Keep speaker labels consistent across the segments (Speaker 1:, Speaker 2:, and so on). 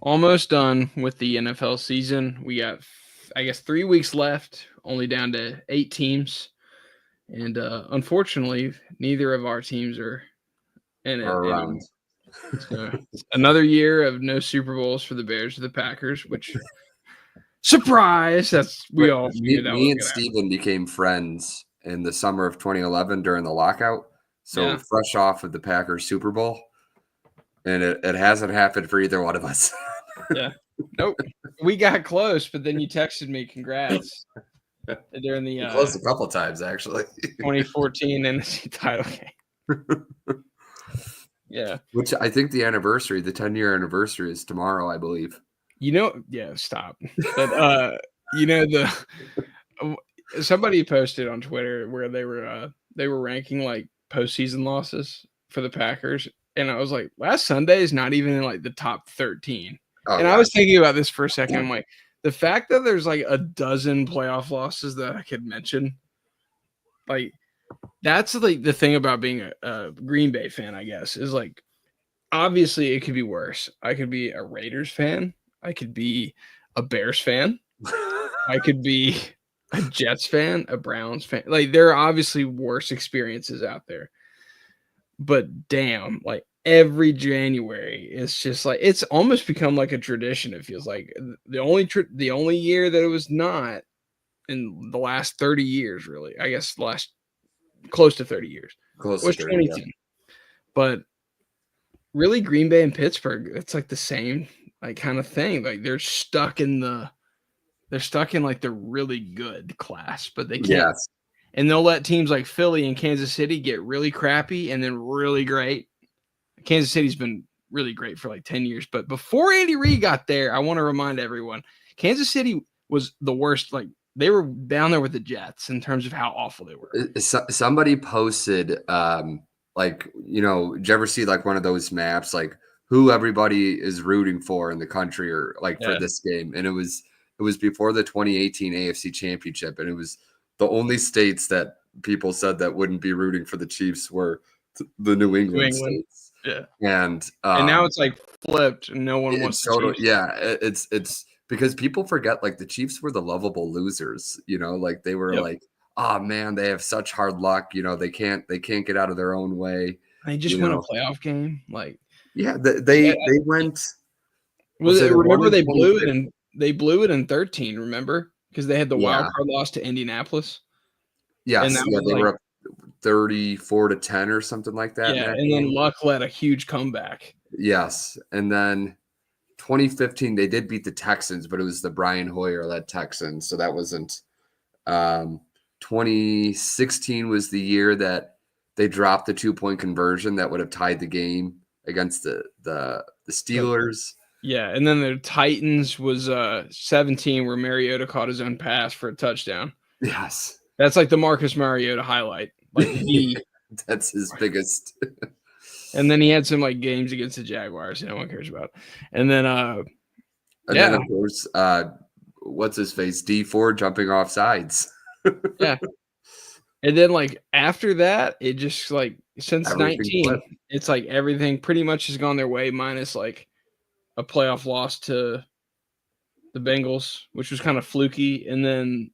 Speaker 1: almost done with the NFL season. We got, I guess, 3 weeks left, only down to 8 teams. And unfortunately, neither of our teams are in it
Speaker 2: Or around.
Speaker 1: anymore. So another year of no Super Bowls for the Bears or the Packers, which surprise! We all figured that was
Speaker 2: Me and
Speaker 1: gonna happen.
Speaker 2: Steven became friends in the summer of 2011 during the lockout. So
Speaker 1: Yeah.
Speaker 2: fresh off of the Packers Super Bowl. And it hasn't happened for either one of us.
Speaker 1: Yeah. Nope. We got close, but then you texted me congrats during the
Speaker 2: Close a couple times, actually.
Speaker 1: 2014 NFC title game. Yeah.
Speaker 2: Which I think the 10-year anniversary is tomorrow, I believe.
Speaker 1: Yeah, stop. But somebody posted on Twitter where they were ranking like postseason losses for the Packers, and I was like, last Sunday is not even in like the top 13.
Speaker 2: Oh,
Speaker 1: And
Speaker 2: yeah.
Speaker 1: I was thinking about this for a second. I'm like, the fact that there's like a dozen playoff losses that I could mention, like that's like the thing about being a Green Bay fan, I guess, is like obviously it could be worse. I could be a Raiders fan. I could be a Bears fan. I could be a Jets fan, a Browns fan. Like there are obviously worse experiences out there. But damn, like every January, it's just like it's almost become like a tradition. It feels like the only year that it was not in the last 30 years, really. I guess the last close to 30 years
Speaker 2: Close
Speaker 1: was
Speaker 2: to 30,
Speaker 1: 2010. Yeah. But really, Green Bay and Pittsburgh, it's like the same like kind of thing. Like they're stuck in like the really good class, but they can't.
Speaker 2: Yes.
Speaker 1: And they'll let teams like Philly and Kansas City get really crappy and then really great. Kansas City's been really great for like 10 years. But before Andy Reid got there, I want to remind everyone, Kansas City was the worst. Like they were down there with the Jets in terms of how awful they were.
Speaker 2: Somebody posted, did you ever see like one of those maps, like who everybody is rooting for in the country or like for this game? And it was before the 2018 AFC Championship, and it was the only states that people said that wouldn't be rooting for the Chiefs were the New England states.
Speaker 1: Yeah.
Speaker 2: And
Speaker 1: now it's like flipped and no one wants the Chiefs.
Speaker 2: Yeah, it's because people forget like the Chiefs were the lovable losers, like they were like, oh man, they have such hard luck, they can't get out of their own way.
Speaker 1: They just won a playoff game. Like
Speaker 2: they went.
Speaker 1: Remember they blew it in 13, remember? Because they had the wild card loss to Indianapolis.
Speaker 2: Yes, they were up 34-10 or something like that.
Speaker 1: Yeah, and then Luck led a huge comeback.
Speaker 2: Yes, and then 2015 they did beat the Texans, but it was the Brian Hoyer led Texans, so that wasn't. 2016 was the year that they dropped the 2-point conversion that would have tied the game against the Steelers.
Speaker 1: Yeah, and then the Titans was 17 where Mariota caught his own pass for a touchdown.
Speaker 2: Yes.
Speaker 1: That's like the Marcus Mariota highlight. Like
Speaker 2: that's his biggest.
Speaker 1: And then he had some like games against the Jaguars no one cares about. And then
Speaker 2: then of course what's his face? D4 jumping off sides.
Speaker 1: Yeah. And then like after that, it just like since everything 19, flipped. It's like everything pretty much has gone their way, minus like a playoff loss to the Bengals, which was kind of fluky. And then,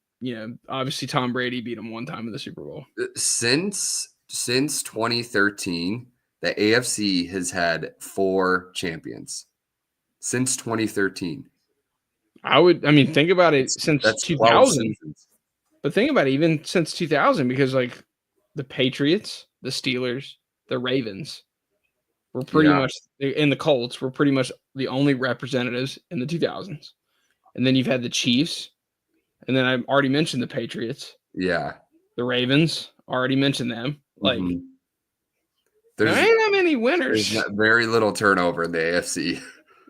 Speaker 1: obviously Tom Brady beat him one time in the Super Bowl.
Speaker 2: Since 2013, the AFC has had 4 champions. Since 2013.
Speaker 1: Think about it since 2000. But think about it even since 2000, because like the Patriots, the Steelers, the Ravens were pretty much, and the Colts were pretty much the only representatives in the 2000s. And then you've had the Chiefs, and then I already mentioned the Patriots.
Speaker 2: Yeah.
Speaker 1: The Ravens, already mentioned them. Like, there ain't that many winners.
Speaker 2: There's very little turnover in the AFC.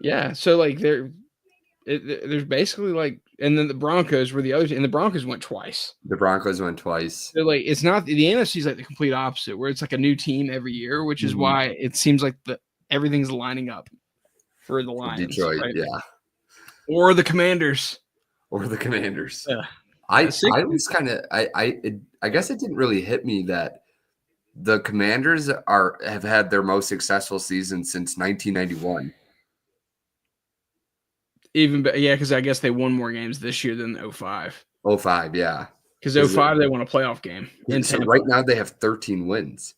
Speaker 1: Yeah, so like there's basically like, and then the Broncos were the others, and the Broncos went twice.
Speaker 2: So
Speaker 1: like it's not the NFC is like the complete opposite, where it's like a new team every year, which is why it seems like everything's lining up for the Lions,
Speaker 2: Detroit,
Speaker 1: right?
Speaker 2: yeah,
Speaker 1: or the Commanders.
Speaker 2: Yeah. I was kind of I guess it didn't really hit me that the Commanders have had their most successful season since 1991.
Speaker 1: because I guess they won more games this year than 05.
Speaker 2: 05, yeah.
Speaker 1: Because 05 they won a playoff game in
Speaker 2: So
Speaker 1: Tampa.
Speaker 2: right now they have 13 wins.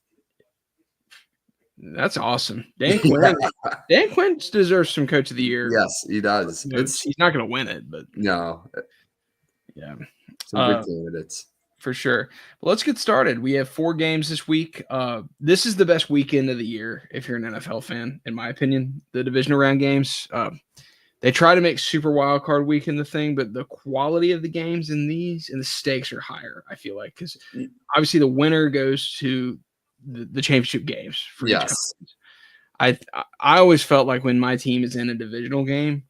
Speaker 1: That's awesome. Dan Quinn. Yeah. Dan Quinn deserves some Coach of the Year.
Speaker 2: Yes, he does.
Speaker 1: He's not going to win it, but
Speaker 2: no.
Speaker 1: Yeah,
Speaker 2: some good candidates
Speaker 1: for sure. But let's get started. We have 4 games this week. This is the best weekend of the year if you're an NFL fan, in my opinion. The divisional round games. They try to make Super Wild Card Weekend the thing, but the quality of the games in these and the stakes are higher. I feel like because obviously the winner goes to the championship games for each conference. I always felt like when my team is in a divisional game,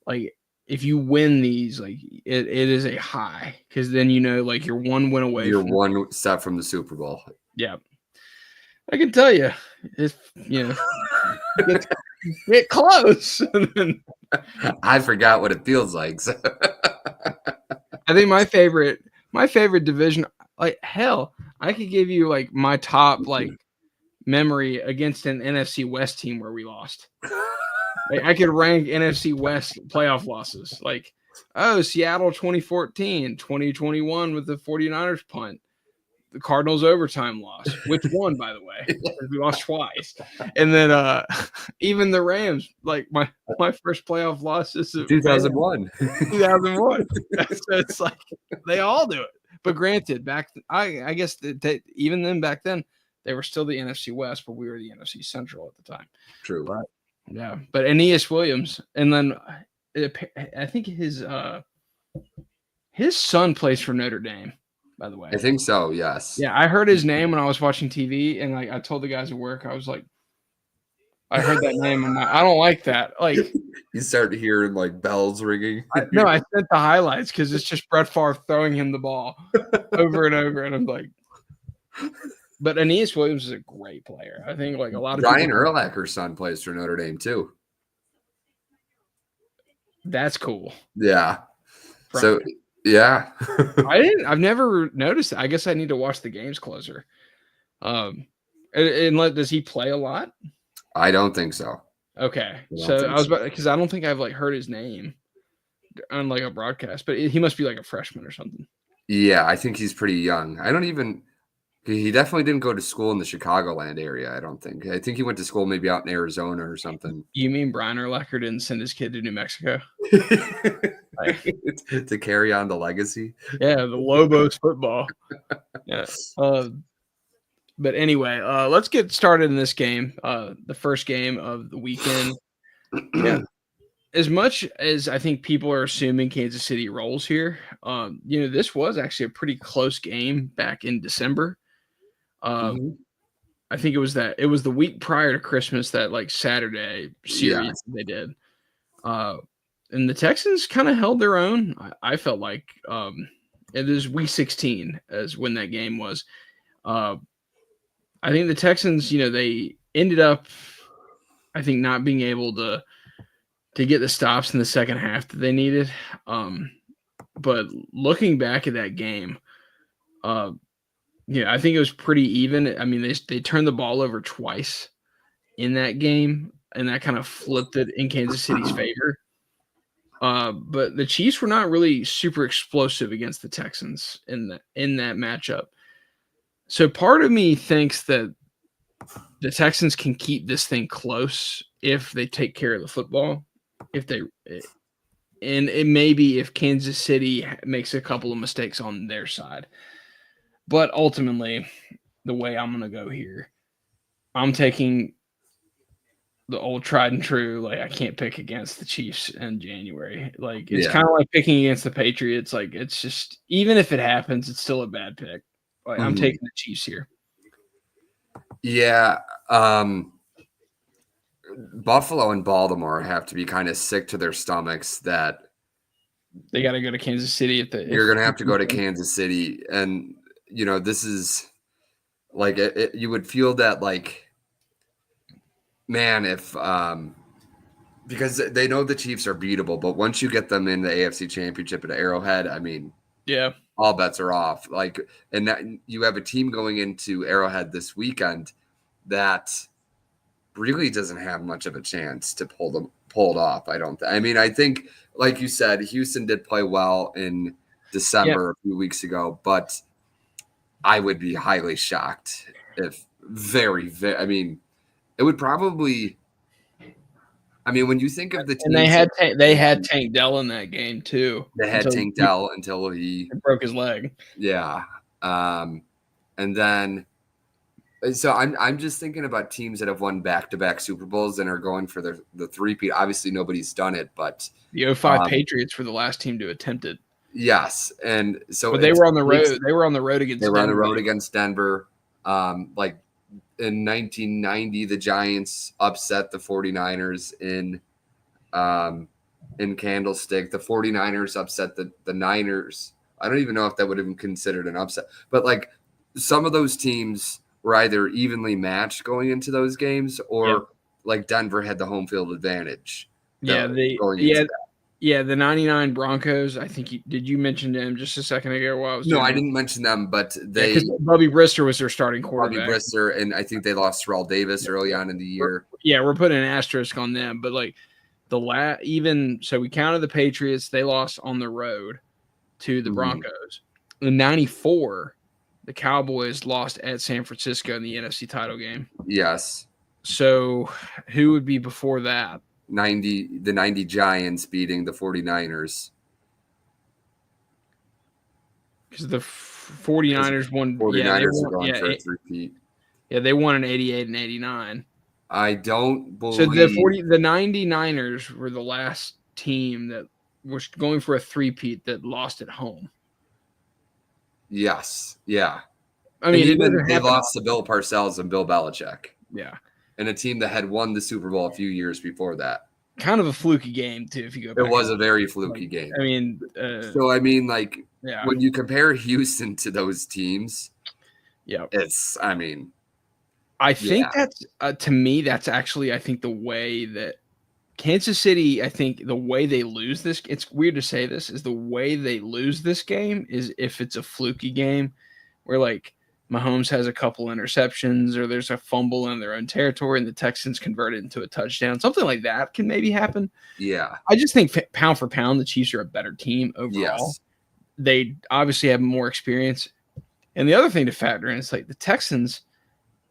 Speaker 1: like if you win these, like it is a high because then like you're one win away.
Speaker 2: You're one step from the Super Bowl.
Speaker 1: Yeah, I can tell you if get close.
Speaker 2: I forgot what it feels like. So.
Speaker 1: I think my favorite division, like hell, I could give you like my top like memory against an NFC West team where we lost. Like, I could rank NFC West playoff losses. Like, Seattle 2014, 2021 with the 49ers punt. The Cardinals overtime loss, which won, by the way. We lost twice. And then even the Rams, like my first playoff loss is
Speaker 2: 2001.
Speaker 1: 2001. So it's like they all do it. But granted, I guess even then back then, they were still the NFC West, but we were the NFC Central at the time.
Speaker 2: True.
Speaker 1: But yeah, but Aeneas Williams, and then I think his son plays for Notre Dame. By the way,
Speaker 2: I think so. Yes.
Speaker 1: Yeah, I heard his name when I was watching TV, and like I told the guys at work, I was like, I heard that name, and I don't like that. Like
Speaker 2: you start hearing like bells ringing.
Speaker 1: No, I sent the highlights because it's just Brett Favre throwing him the ball over and over, and I'm like, but Aeneas Williams is a great player. I think like a lot of
Speaker 2: Brian Urlacher's son plays for Notre Dame too.
Speaker 1: That's cool.
Speaker 2: Yeah. Brian. So. Yeah.
Speaker 1: I've never noticed it. I guess I need to watch the games closer. And does he play a lot?
Speaker 2: I don't think so.
Speaker 1: Okay. So I was about because I don't think I've like heard his name on like a broadcast, but he must be like a freshman or something.
Speaker 2: Yeah, I think he's pretty young. He definitely didn't go to school in the Chicagoland area, I don't think. I think he went to school maybe out in Arizona or something.
Speaker 1: You mean Brian Urlacher didn't send his kid to New Mexico?
Speaker 2: To carry on the legacy?
Speaker 1: Yeah, the Lobos football. Yeah. But anyway, let's get started in this game, the first game of the weekend. Yeah. As much as I think people are assuming Kansas City rolls here, this was actually a pretty close game back in December. I think it was the week prior to Christmas, that like Saturday series they did. And the Texans kind of held their own. I felt like it is week 16 as when that game was. I think the Texans, they ended up, I think, not being able to get the stops in the second half that they needed. But looking back at that game, I think it was pretty even. I mean, they turned the ball over twice in that game, and that kind of flipped it in Kansas City's favor. But the Chiefs were not really super explosive against the Texans in that matchup. So part of me thinks that the Texans can keep this thing close if they take care of the football. And it may be if Kansas City makes a couple of mistakes on their side. But ultimately, the way I'm going to go here, I'm taking the old tried and true, like I can't pick against the Chiefs in January. Like it's kind of like picking against the Patriots. Like it's just, even if it happens, it's still a bad pick. Like I'm taking the Chiefs here.
Speaker 2: Yeah. Buffalo and Baltimore have to be kind of sick to their stomachs that
Speaker 1: they got to go to Kansas City.
Speaker 2: You're going to have to go to Kansas City. And, this is like, you would feel that like, man, if because they know the Chiefs are beatable, but once you get them in the AFC Championship at Arrowhead, I mean,
Speaker 1: yeah,
Speaker 2: all bets are off. Like, and that you have a team going into Arrowhead this weekend that really doesn't have much of a chance to pull it off. I think, like you said, Houston did play well in December a few weeks ago, but I would be highly shocked if I mean, it would probably. I mean, when you think of the
Speaker 1: And
Speaker 2: teams,
Speaker 1: they had Tank Dell in that game too.
Speaker 2: they had Tank Dell until he
Speaker 1: broke his leg.
Speaker 2: Yeah, and then so I'm just thinking about teams that have won back-to-back Super Bowls and are going for the three-peat. Obviously, nobody's done it, but
Speaker 1: the 05 Patriots were the last team to attempt it.
Speaker 2: Yes, and so
Speaker 1: but they were on the road. They were on the road against.
Speaker 2: They were Denver. On the road against Denver. Like in 1990, the Giants upset the 49ers in Candlestick. The 49ers upset the Niners. I don't even know if that would have been considered an upset, but like some of those teams were either evenly matched going into those games, or like Denver had the home field advantage.
Speaker 1: The 99 Broncos. I think did you mention them just a second ago while I was
Speaker 2: I didn't mention them, but
Speaker 1: because Bubby Brister was their starting quarterback.
Speaker 2: Bubby Brister, and I think they lost Terrell Davis early on in the year.
Speaker 1: We're putting an asterisk on them, but like so we counted the Patriots. They lost on the road to the Broncos. In 94, the Cowboys lost at San Francisco in the NFC title game.
Speaker 2: Yes.
Speaker 1: So who would be before that?
Speaker 2: The 90 Giants beating the 49ers.
Speaker 1: Because the 49ers won.
Speaker 2: 49ers are going for a three-peat.
Speaker 1: Yeah, they won in 88 and 89.
Speaker 2: I don't believe.
Speaker 1: So the 99ers were the last team that was going for a three-peat that lost at home.
Speaker 2: Yes. Yeah.
Speaker 1: I mean,
Speaker 2: they lost to Bill Parcells and Bill Belichick.
Speaker 1: Yeah.
Speaker 2: And a team that had won the Super Bowl a few years before that.
Speaker 1: Kind of a fluky game, too, if you go back.
Speaker 2: It was a very fluky game.
Speaker 1: I mean,
Speaker 2: when you compare Houston to those teams,
Speaker 1: I think that's, to me, that's actually, I think, the way that Kansas City, I think the way they lose this, it's weird to say this, is the way they lose this game is if it's a fluky game where, like, Mahomes has a couple interceptions or there's a fumble in their own territory and the Texans convert it into a touchdown. Something like that can maybe happen.
Speaker 2: Yeah.
Speaker 1: I just think pound for pound, the Chiefs are a better team overall.
Speaker 2: Yes.
Speaker 1: They obviously have more experience. And the other thing to factor in is like the Texans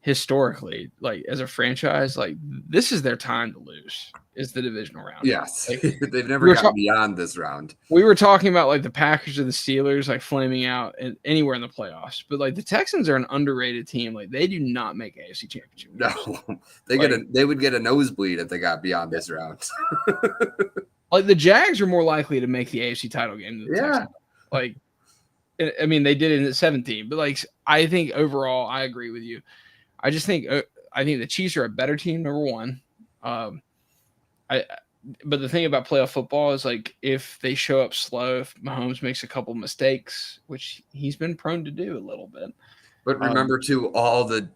Speaker 1: historically, like as a franchise, like this is their time to lose, is the divisional round.
Speaker 2: Yes. Like, they've never gotten beyond this round.
Speaker 1: We were talking about like the Packers or the Steelers like flaming out anywhere in the playoffs, but like the Texans are an underrated team. Like they do not make AFC Championship.
Speaker 2: No, they would get a nosebleed if they got beyond this round.
Speaker 1: Like the Jags are more likely to make the AFC title game than the Texans. Like, I mean, they did it in 17, but like I think overall, I agree with you. I just think the Chiefs are a better team. Number one, but the thing about playoff football is like if they show up slow, if Mahomes makes a couple mistakes, which he's been prone to do a little bit.
Speaker 2: But remember too, all the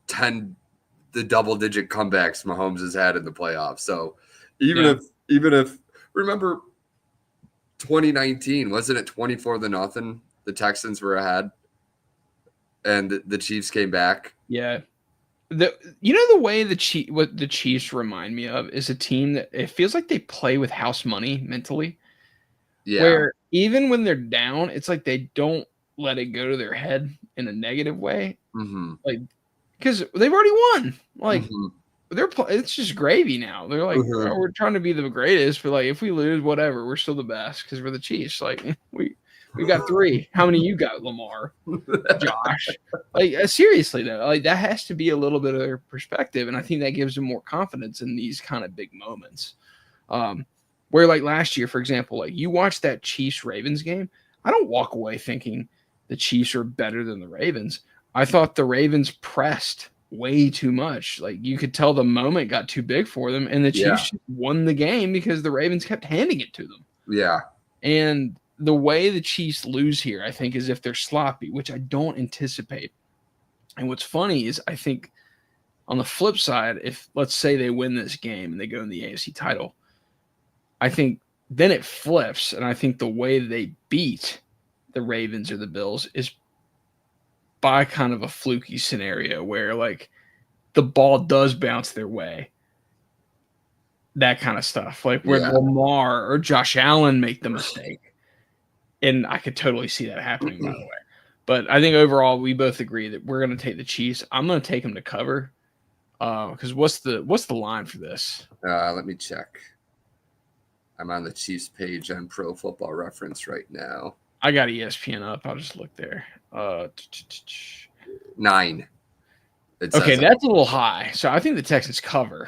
Speaker 2: double-digit comebacks Mahomes has had in the playoffs. So even if remember 2019, wasn't it 24-0? The Texans were ahead, and the Chiefs came back.
Speaker 1: Yeah. The way what the Chiefs remind me of is a team that it feels like they play with house money mentally. Yeah. Where even when they're down, it's like they don't let it go to their head in a negative way.
Speaker 2: Mm-hmm.
Speaker 1: Like because they've already won. Like it's just gravy now. They're like, oh, we're trying to be the greatest, but like if we lose, whatever, we're still the best because we're the Chiefs. Like we got 3. How many you got, Lamar? Josh. Like seriously though, like that has to be a little bit of their perspective, and I think that gives them more confidence in these kind of big moments. Where like last year, for example, like you watch that Chiefs Ravens game, I don't walk away thinking the Chiefs are better than the Ravens. I thought the Ravens pressed way too much. Like you could tell the moment got too big for them, and the Chiefs won the game because the Ravens kept handing it to them.
Speaker 2: Yeah,
Speaker 1: and the way the Chiefs lose here, I think, is if they're sloppy, which I don't anticipate. And what's funny is I think on the flip side, if let's say they win this game and they go in the AFC title, I think then it flips. And I think the way they beat the Ravens or the Bills is by kind of a fluky scenario where like the ball does bounce their way. that kind of stuff, like where Lamar or Josh Allen make the mistake. And I could totally see that happening, by the way. But I think overall, we both agree that we're going to take the Chiefs. I'm going to take them to cover. Because what's the line for this?
Speaker 2: Let me check. I'm on the Chiefs page on Pro Football Reference right now.
Speaker 1: I got ESPN up. I'll just look there.
Speaker 2: 9.
Speaker 1: Okay, that's a little high. So I think the Texans cover.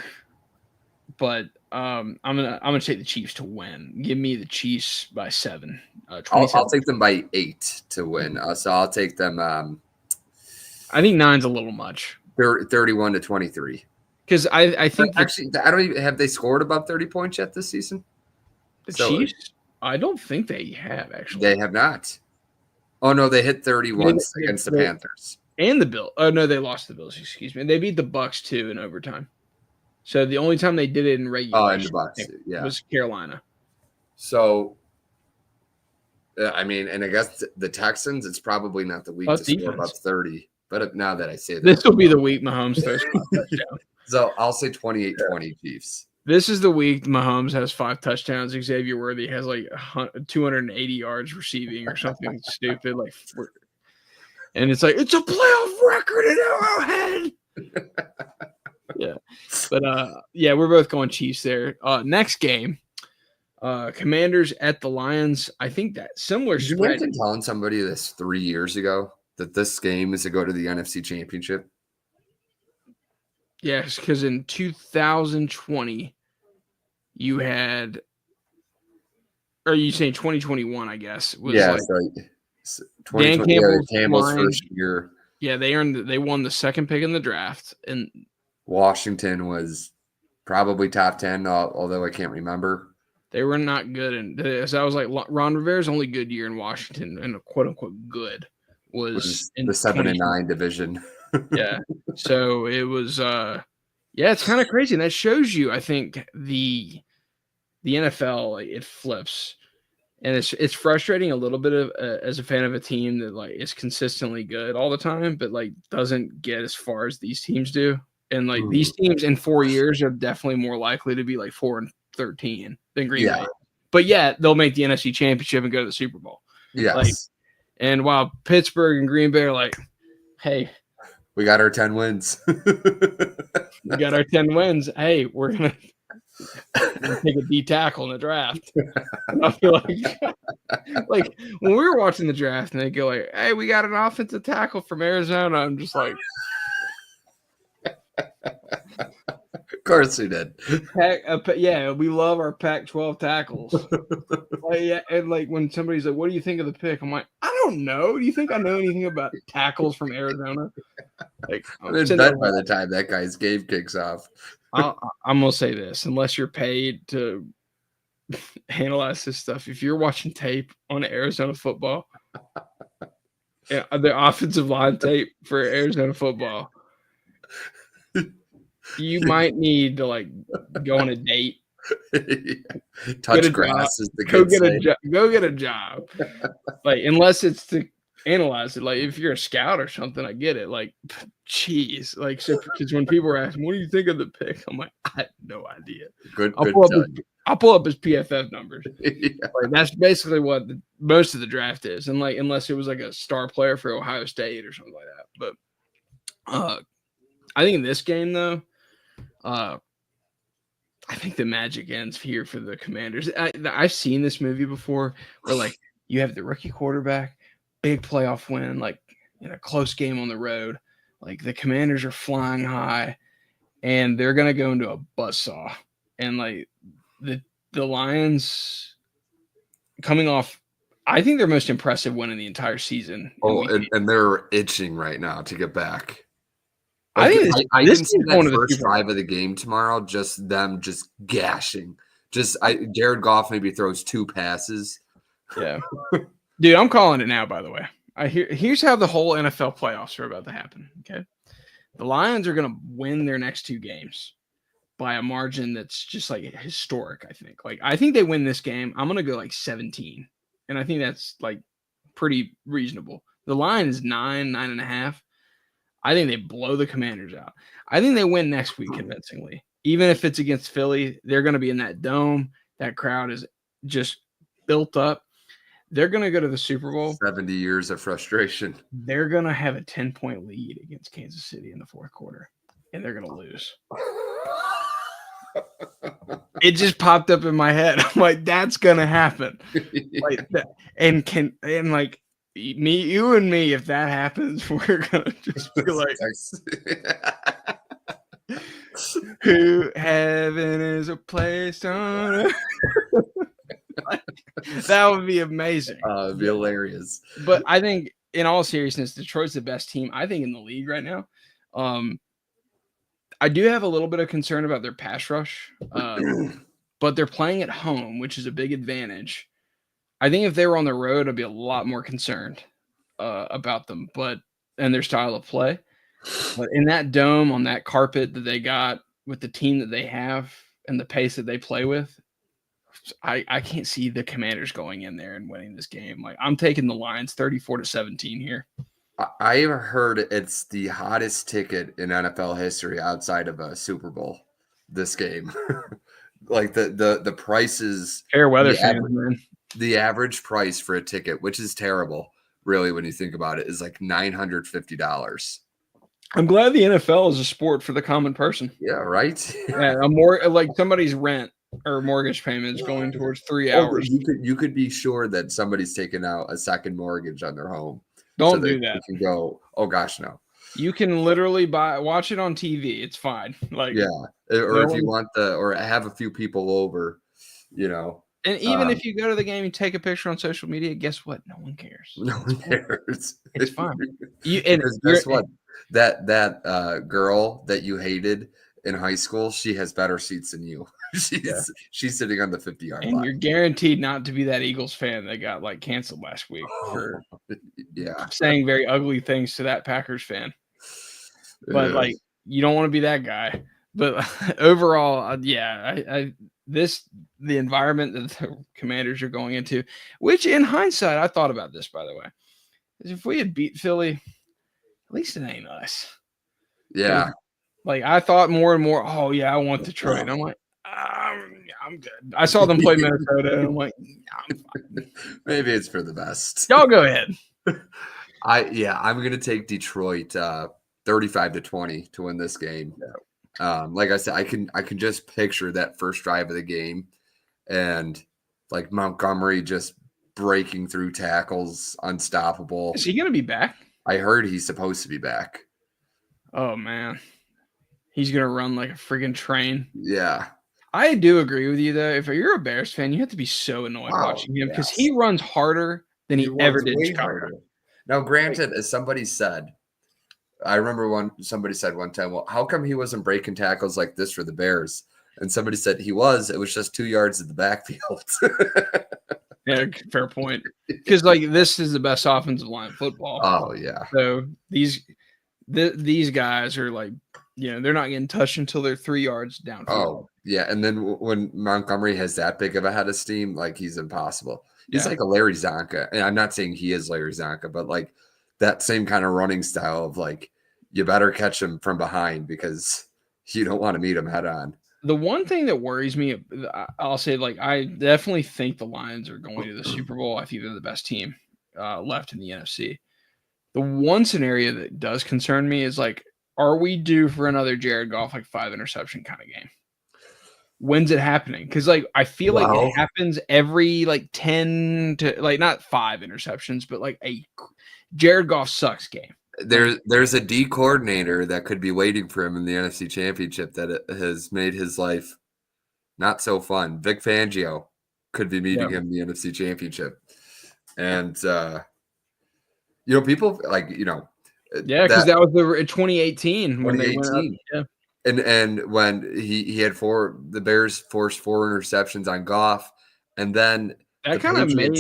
Speaker 1: But I'm gonna take the Chiefs to win. Give me the Chiefs by 7.
Speaker 2: I'll take them by 8 to win. So I'll take them.
Speaker 1: I think 9's a little much.
Speaker 2: 31-23.
Speaker 1: Because I think
Speaker 2: actually, I don't even have they scored above 30 points yet this season.
Speaker 1: The Chiefs, I don't think they have actually.
Speaker 2: They have not. Oh no, they hit 31 against the Panthers
Speaker 1: and the Bills. Oh no, they lost the Bills. Excuse me. They beat the Bucks too in overtime. So the only time they did it in regulation was Carolina.
Speaker 2: So, I mean, and I guess the Texans, it's probably not the week to score above 30. But now that I say that,
Speaker 1: this will be the week Mahomes throws 5 touchdowns.
Speaker 2: So I'll say 28-20 Chiefs.
Speaker 1: This is the week Mahomes has 5 touchdowns. Xavier Worthy has like 280 yards receiving or something stupid. And it's like, it's a playoff record in Arrowhead. Yeah. But we're both going Chiefs there. Next game, Commanders at the Lions. I think that similar
Speaker 2: spread. Did you imagine telling somebody this 3 years ago that this game is to go to the NFC Championship?
Speaker 1: Yes, because in 2020, you had, or are you saying 2021, I guess?
Speaker 2: Was Dan Campbell's first year.
Speaker 1: Yeah, they won the second pick in the draft. And
Speaker 2: Washington was probably top 10, although I can't remember.
Speaker 1: They were not good. And that was like Ron Rivera's only good year in Washington, and quote unquote good, was in
Speaker 2: the 7-9 division.
Speaker 1: Yeah. So it was it's kind of crazy. And that shows you, I think, the NFL, it flips. And it's frustrating a little bit of as a fan of a team that is consistently good all the time, but doesn't get as far as these teams do. And these teams in 4 years are definitely more likely to be 4-13 than Green Bay. But they'll make the NFC Championship and go to the Super Bowl.
Speaker 2: Yes.
Speaker 1: And while Pittsburgh and Green Bay are hey,
Speaker 2: we got our 10 wins.
Speaker 1: We got our 10 wins. Hey, we're gonna take a D tackle in the draft. And I feel like when we were watching the draft and they go hey, we got an offensive tackle from Arizona. I'm just like,
Speaker 2: of course we did.
Speaker 1: We love our Pac-12 tackles. And when somebody's like, "What do you think of the pick?" I'm like, "I don't know. Do you think I know anything about tackles from Arizona?"
Speaker 2: I'm in bed by the time that guy's game kicks off.
Speaker 1: I'm gonna say this: unless you're paid to analyze this stuff, if you're watching tape on Arizona football, the offensive line tape for Arizona football, you might need to go on a date.
Speaker 2: Touch grass is the
Speaker 1: go get a job. Unless it's to analyze it. If you're a scout or something, I get it. Geez. Because when people are asking, what do you think of the pick? I'm like, I have no idea. I'll pull up his PFF numbers. That's basically what most of the draft is. And unless it was a star player for Ohio State or something like that. But I think in this game though, I think the magic ends here for the Commanders. I've seen this movie before where you have the rookie quarterback, big playoff win, in a close game on the road. The Commanders are flying high and they're going to go into a buzzsaw. And the Lions coming off, I think their most impressive win in the entire season.
Speaker 2: And they're itching right now to get back.
Speaker 1: I think
Speaker 2: I can see that first drive of the game tomorrow, just them just gashing. Jared Goff maybe throws 2 passes.
Speaker 1: Yeah. Dude, I'm calling it now, by the way. Here's how the whole NFL playoffs are about to happen, okay? The Lions are going to win their next 2 games by a margin that's just historic, I think. I think they win this game. I'm going to go 17. And I think that's pretty reasonable. The line is 9.5. I think they blow the Commanders out. I think they win next week convincingly. even if it's against Philly, they're going to be in that dome. That crowd is just built up. They're going to go to the Super Bowl.
Speaker 2: 70 years of frustration.
Speaker 1: They're going to have a 10-point lead against Kansas City in the fourth quarter, and they're going to lose. It just popped up in my head. I'm like, that's going to happen. Like that, and like me, you and me, if that happens, we're going to just be like, who heaven is a place on earth. Like, that would be amazing.
Speaker 2: It'd be hilarious.
Speaker 1: But I think, in all seriousness, Detroit's the best team, I think, in the league right now. I do have a little bit of concern about their pass rush, but they're playing at home, which is a big advantage. I think if they were on the road, I'd be a lot more concerned about them, and their style of play. But in that dome, on that carpet that they got, with the team that they have and the pace that they play with, I can't see the Commanders going in there and winning this game. Like, I'm taking the Lions 34-17 here.
Speaker 2: I have heard it's the hottest ticket in NFL history outside of a Super Bowl. This game, like the prices,
Speaker 1: fair weather fans, man.
Speaker 2: The average price for a ticket, which is terrible, really, when you think about it, is like $950.
Speaker 1: I'm glad the NFL is a sport for the common person.
Speaker 2: Yeah, right.
Speaker 1: Yeah, more like somebody's rent or mortgage payments going towards 3 hours.
Speaker 2: You could be sure that somebody's taking out a second mortgage on their home.
Speaker 1: Don't do that.
Speaker 2: You can go, oh gosh, no.
Speaker 1: You can literally watch it on TV. It's fine. Like,
Speaker 2: yeah, or if you want or have a few people over, you know.
Speaker 1: And even if you go to the game and take a picture on social media, guess what? No one cares.
Speaker 2: No one cares.
Speaker 1: It's fine.
Speaker 2: Because guess what? That girl that you hated in high school, she has better seats than you. She's sitting on the 50-yard line.
Speaker 1: And you're guaranteed not to be that Eagles fan that got like canceled last week for saying very ugly things to that Packers fan. But like, you don't want to be that guy. But overall, the environment that the Commanders are going into, which in hindsight, I thought about this, by the way, is if we had beat Philly, at least it ain't us.
Speaker 2: Yeah.
Speaker 1: Like, I thought more and more, oh yeah, I want Detroit. And I'm like, I'm good. I saw them play Minnesota, and I'm like, I'm fine.
Speaker 2: Maybe it's for the best.
Speaker 1: Y'all go ahead.
Speaker 2: I'm gonna take Detroit 35-20 to win this game. Like I said, I can just picture that first drive of the game, and like Montgomery just breaking through tackles, unstoppable.
Speaker 1: Is he gonna be back?
Speaker 2: I heard he's supposed to be back.
Speaker 1: Oh man, he's gonna run like a friggin' train.
Speaker 2: Yeah.
Speaker 1: I do agree with you, though. If you're a Bears fan, you have to be so annoyed watching him because he runs harder than he ever did in Chicago.
Speaker 2: Now, granted, as somebody said, I remember somebody said one time, well, how come he wasn't breaking tackles like this for the Bears? And somebody said it was just 2 yards in the backfield.
Speaker 1: Yeah, fair point. Because like this is the best offensive line in football.
Speaker 2: Oh yeah.
Speaker 1: So these guys are like, they're not getting touched until they're 3 yards downfield.
Speaker 2: Oh yeah, and then when Montgomery has that big of a head of steam, like he's impossible. He's like a Larry Zonka, and I'm not saying he is Larry Zonka, but like that same kind of running style of like you better catch him from behind because you don't want to meet him head on.
Speaker 1: The one thing that worries me, I'll say, like, I definitely think the Lions are going to the Super Bowl. I think they're the best team left in the NFC. The one scenario that does concern me is, like, are we due for another Jared Goff, like, 5 interception kind of game? When's it happening? Because, like, I feel like it happens every, like, 10 to, like, not 5 interceptions, but, like, a Jared Goff sucks game.
Speaker 2: There's a D coordinator that could be waiting for him in the NFC Championship that has made his life not so fun. Vic Fangio could be meeting him in the NFC Championship. And, people like,
Speaker 1: because that was the 2018 when they went up. Yeah.
Speaker 2: And when he had the Bears forced 4 interceptions on Goff, and then
Speaker 1: that kind of made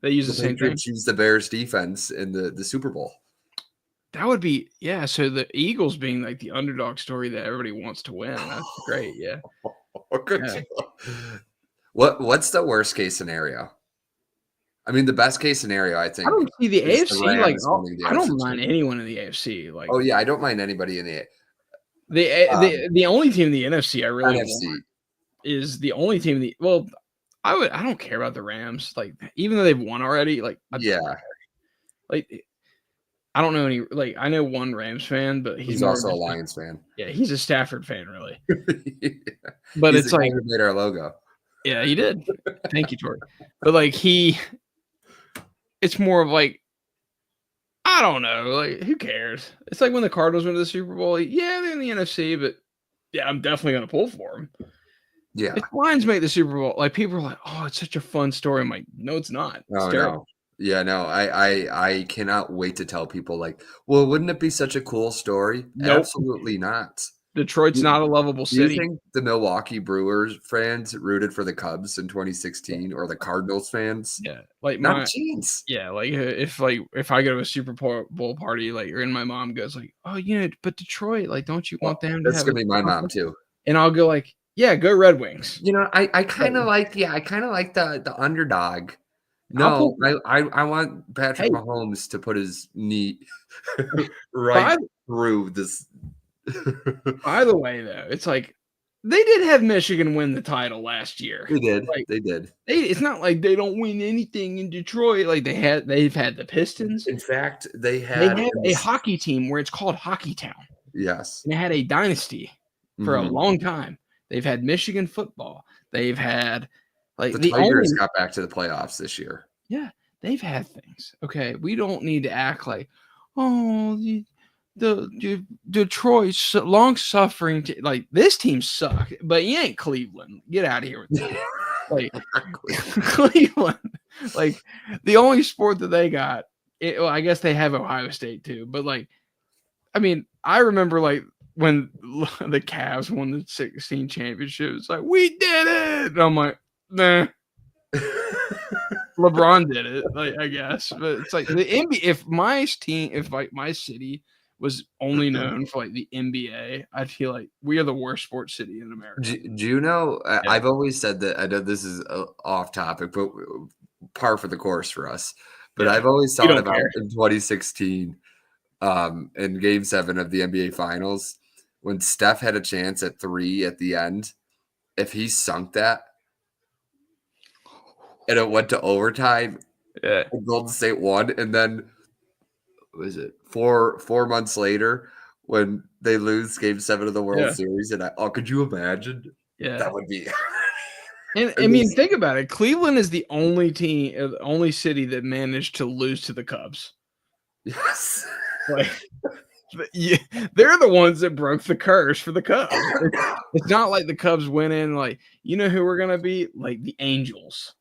Speaker 1: they use the same thing.
Speaker 2: Use the Bears defense in the Super Bowl.
Speaker 1: That would be so the Eagles being like the underdog story that everybody wants to win. That's great, yeah.
Speaker 2: What's the worst case scenario? I mean, the best case scenario, I think.
Speaker 1: I don't see the AFC like. I don't mind anyone in the AFC. Like,
Speaker 2: oh yeah, I don't mind anybody in the.
Speaker 1: The only team in the NFC I really
Speaker 2: NFC.
Speaker 1: want is the only team in the well, I don't care about the Rams, like, even though they've won already, like, I don't
Speaker 2: Yeah,
Speaker 1: care. Like, I don't know any like, I know one Rams fan, but he's
Speaker 2: he's
Speaker 1: more of
Speaker 2: also a
Speaker 1: just a
Speaker 2: Lions fan.
Speaker 1: yeah, he's a Stafford fan, really.
Speaker 2: Yeah.
Speaker 1: But
Speaker 2: He's
Speaker 1: it's
Speaker 2: the guy
Speaker 1: like
Speaker 2: who made our logo.
Speaker 1: yeah, he did. Thank you, Tori. But, like, it's more of like, I don't know, like, who cares? It's like when the Cardinals went to the Super Bowl, like, yeah, they're in the NFC, but, yeah, I'm definitely gonna pull for them.
Speaker 2: Yeah.
Speaker 1: If the Lions make the Super Bowl, like, people are like, "Oh, it's such a fun story." I'm like, "No, it's not. It's
Speaker 2: Oh
Speaker 1: terrible."
Speaker 2: no. Yeah, no. I cannot wait to tell people like, well, wouldn't it be such a cool story?
Speaker 1: Nope.
Speaker 2: Absolutely not.
Speaker 1: Detroit's
Speaker 2: Do
Speaker 1: not a lovable
Speaker 2: do you
Speaker 1: city.
Speaker 2: think the Milwaukee Brewers fans rooted for the Cubs in
Speaker 1: Yeah,
Speaker 2: 2016 or the Cardinals fans?
Speaker 1: yeah. Like,
Speaker 2: Not a
Speaker 1: my
Speaker 2: chance.
Speaker 1: yeah, if I go to a Super Bowl party, like, and my mom goes like, "Oh, but Detroit, like, don't you
Speaker 2: Well,
Speaker 1: want them to
Speaker 2: that's
Speaker 1: have a
Speaker 2: gonna be my mom
Speaker 1: conference?"
Speaker 2: too.
Speaker 1: And I'll go like, "Yeah, go Red Wings."
Speaker 2: You know, I
Speaker 1: Like,
Speaker 2: kind of like, yeah, I kind of like the underdog.
Speaker 1: I'll pull
Speaker 2: No, I want Patrick
Speaker 1: hey,
Speaker 2: Mahomes to put his knee right
Speaker 1: by
Speaker 2: through this.
Speaker 1: by the way, though, it's like, they did have Michigan win the title last year.
Speaker 2: They did.
Speaker 1: Like,
Speaker 2: They did.
Speaker 1: it's not like they don't win anything in Detroit, like, they've had the Pistons.
Speaker 2: In fact, they
Speaker 1: They
Speaker 2: had
Speaker 1: have
Speaker 2: in
Speaker 1: a
Speaker 2: this.
Speaker 1: hockey team where it's called Hockey Town,
Speaker 2: Yes.
Speaker 1: and they had a dynasty for a
Speaker 2: Mhm.
Speaker 1: long time. They've had Michigan football. They've had, like,
Speaker 2: The
Speaker 1: the only
Speaker 2: Tigers got back to the playoffs this year.
Speaker 1: yeah, they've had things, okay? We don't need to act like, "Oh, the Detroit's long-suffering t" like, this team suck, but you ain't Cleveland. Get out of here with that. Like,
Speaker 2: Exactly.
Speaker 1: Cleveland, like, the only sport that they got well, I guess they have Ohio State too, but, like, I mean, I remember, like, when the Cavs won the 16 championship, it's like, "We did it!" And I'm like, "Nah." LeBron did it, like, I guess, but it's like the NBA if, like, my city was only known for, like, the NBA, I'd feel like we are the worst sports city in America.
Speaker 2: Do you know,
Speaker 1: Yeah.
Speaker 2: I've always said that I know this is, off topic, but par for the course for us, but
Speaker 1: Yeah.
Speaker 2: I've always
Speaker 1: We
Speaker 2: thought
Speaker 1: don't
Speaker 2: about
Speaker 1: care.
Speaker 2: in 2016, in game 7 of the NBA finals, when Steph had a chance at 3 at the end, if he sunk that and it went to overtime,
Speaker 1: Yeah.
Speaker 2: and Golden State won, and then what was it 4 months later when they lose game 7 of the World
Speaker 1: Yeah.
Speaker 2: Series, and could you imagine?
Speaker 1: Yeah.
Speaker 2: That would be
Speaker 1: And, I
Speaker 2: and
Speaker 1: mean,
Speaker 2: this
Speaker 1: think about it, Cleveland is the only team the only city that managed to lose to the Cubs.
Speaker 2: yes.
Speaker 1: Like, yeah, they're the ones that broke the curse for the Cubs. It's not like the Cubs went in like, "You know who we're gonna beat?" Like, the Angels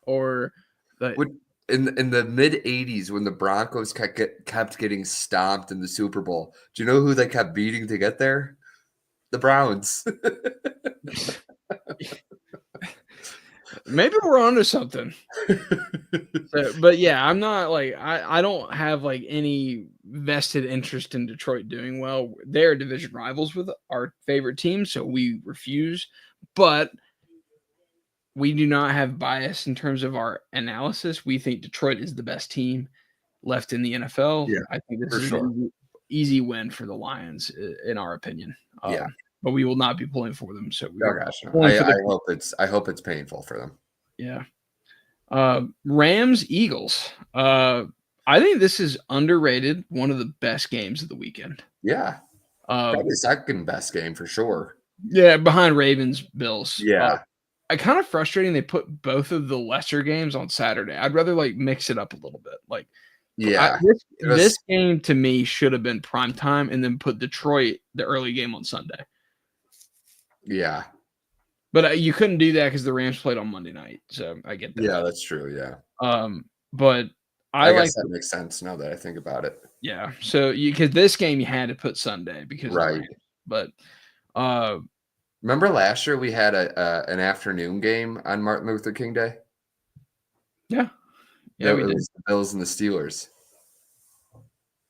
Speaker 1: or the
Speaker 2: When in the mid-80s when the Broncos kept getting stomped in the Super Bowl, do you know who they kept beating to get there? The Browns.
Speaker 1: maybe we're onto something. But yeah, I'm not like I don't have like any vested interest in Detroit doing well. They're division rivals with our favorite team, so we refuse. But we do not have bias in terms of our analysis. We think Detroit is the best team left in the NFL.
Speaker 2: Yeah,
Speaker 1: I think this
Speaker 2: for
Speaker 1: is
Speaker 2: sure.
Speaker 1: an easy win for the Lions, in our opinion.
Speaker 2: Yeah.
Speaker 1: But we will not be pulling for them. So we
Speaker 2: Oh
Speaker 1: are
Speaker 2: gosh, no.
Speaker 1: pulling for the
Speaker 2: I hope it's painful for them.
Speaker 1: yeah. Rams Eagles. I think this is underrated. One of the best games of the weekend.
Speaker 2: Yeah. Probably second best game for sure.
Speaker 1: Yeah, behind Ravens Bills.
Speaker 2: Yeah.
Speaker 1: Kind of frustrating. They put both of the lesser games on Saturday. I'd rather like mix it up a little bit. Like,
Speaker 2: Yeah.
Speaker 1: this game to me should have been prime time, and then put Detroit the early game on Sunday.
Speaker 2: Yeah.
Speaker 1: But you couldn't do that because the Rams played on Monday night. So I get that.
Speaker 2: Yeah, that's true. Yeah.
Speaker 1: But
Speaker 2: I
Speaker 1: like
Speaker 2: guess that makes sense now that I think about it.
Speaker 1: yeah. So because this game you had to put Sunday because of the
Speaker 2: Right.
Speaker 1: Rams. But
Speaker 2: Remember last year we had an afternoon game on Martin Luther King Day?
Speaker 1: yeah. Yeah, we
Speaker 2: It
Speaker 1: did.
Speaker 2: was the Bills and the Steelers.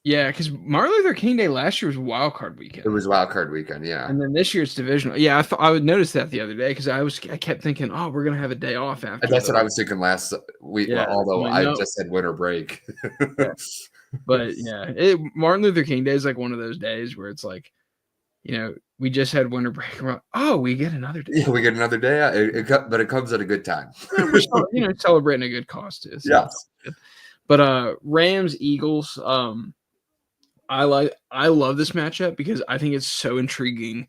Speaker 1: Yeah, because Martin Luther King Day last year was wild card weekend.
Speaker 2: It was wild card weekend, yeah.
Speaker 1: And then this year it's divisional. Yeah, I would notice that the other day because I kept thinking, oh, we're gonna have a day off after.
Speaker 2: That's what I was thinking last week.
Speaker 1: Yeah,
Speaker 2: Although
Speaker 1: like,
Speaker 2: I
Speaker 1: no.
Speaker 2: just said winter break.
Speaker 1: Yeah. But yeah, Martin Luther King Day is like one of those days where it's like we just had winter break. Oh, we get another day.
Speaker 2: Yeah, we get another day. But it comes at a good time.
Speaker 1: Yeah, we're celebrating a good cause too. So
Speaker 2: yes.
Speaker 1: But Rams Eagles. I love this matchup because I think it's so intriguing